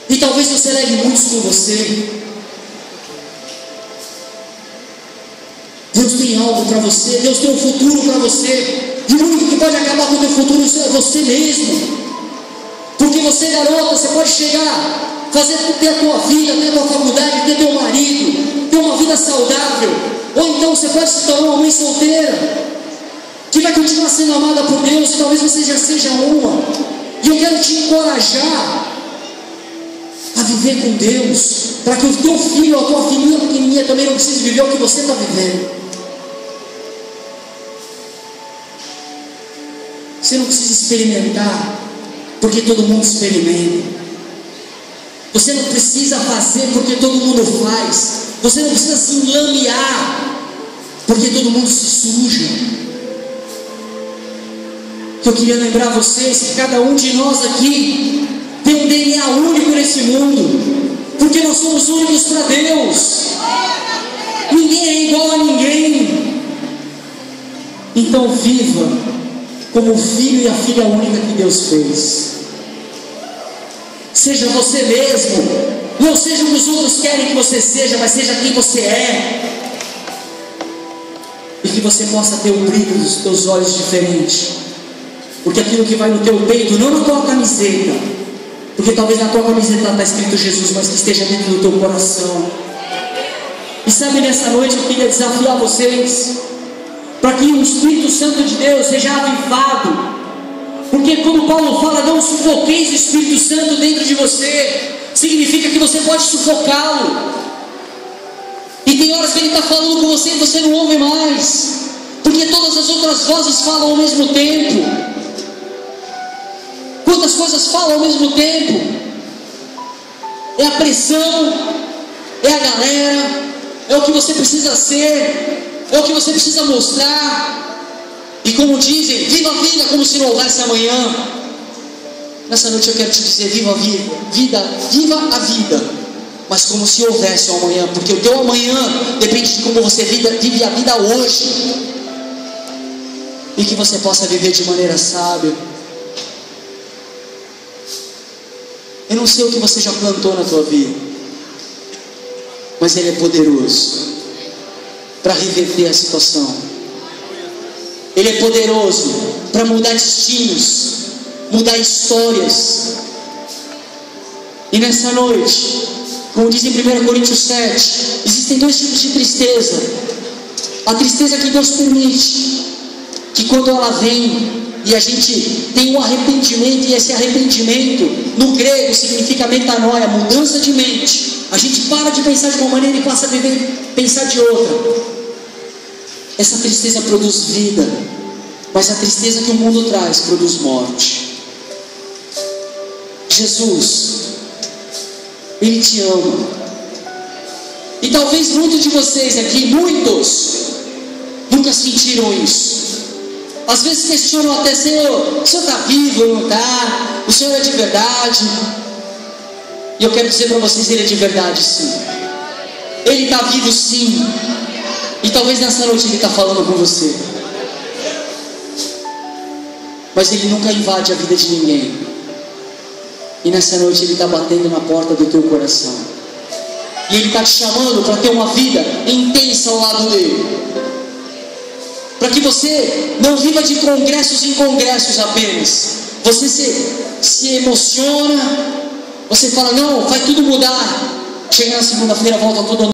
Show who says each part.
Speaker 1: E talvez você leve muitos com você. Deus tem algo para você, Deus tem um futuro para você. E o único que pode acabar com o teu futuro é você mesmo. Porque você, garota, você pode chegar, ter a tua vida, ter a tua faculdade, ter teu marido, ter uma vida saudável. Ou então você pode se tornar uma mãe solteira, que vai continuar sendo amada por Deus, e talvez você já seja uma. E eu quero te encorajar a viver com Deus, para que o teu filho ou a tua filhinha pequenininha também não precise viver o que você está vivendo. Você não precisa experimentar, porque todo mundo experimenta. Você não precisa fazer, porque todo mundo faz. Você não precisa se enlamear, porque todo mundo se suja. Eu queria lembrar vocês que cada um de nós aqui tem um DNA único nesse mundo, porque nós somos únicos para Deus. Ninguém é igual a ninguém. Então viva como o filho e a filha única que Deus fez. Seja você mesmo. Não seja o que os outros querem que você seja, mas seja quem você é. E que você possa ter o brilho dos teus olhos diferente. Porque aquilo que vai no teu peito, não na tua camiseta, porque talvez na tua camiseta está escrito Jesus, mas que esteja dentro do teu coração. E sabe, nessa noite eu queria desafiar vocês, para que o Espírito Santo de Deus seja avivado. Porque quando Paulo fala, não sufoqueis o Espírito Santo dentro de você, significa que você pode sufocá-lo. E tem horas que ele está falando com você e você não ouve mais, porque todas as outras vozes falam ao mesmo tempo. Quantas coisas falam ao mesmo tempo? É a pressão, é a galera, é o que você precisa ser, é o que você precisa mostrar. E como dizem, viva a vida como se não houvesse amanhã. Nessa noite eu quero te dizer, viva a vida, mas como se houvesse um amanhã, porque o teu amanhã depende de como você vive a vida hoje. E que você possa viver de maneira sábia. Eu não sei o que você já plantou na tua vida, mas Ele é poderoso para reverter a situação. Ele é poderoso para mudar destinos, mudar histórias. E nessa noite, como diz em 1 Coríntios 7, existem dois tipos de tristeza. A tristeza que Deus permite, que quando ela vem e a gente tem um arrependimento, e esse arrependimento no grego significa metanoia, mudança de mente. A gente para de pensar de uma maneira e passa a pensar de outra. Essa tristeza produz vida, mas a tristeza que o mundo traz produz morte. Jesus, Ele te ama. E talvez muitos de vocês aqui, muitos, nunca sentiram isso. Às vezes questionam até, Senhor, o Senhor está vivo ou não está? O Senhor é de verdade? E eu quero dizer para vocês, Ele é de verdade sim. Ele está vivo sim. E talvez nessa noite Ele está falando com você. Mas Ele nunca invade a vida de ninguém. E nessa noite Ele está batendo na porta do teu coração. E Ele está te chamando para ter uma vida intensa ao lado dEle. Para que você não viva de congressos em congressos apenas. Você se emociona, você fala, não, vai tudo mudar. Chega na segunda-feira, volta tudo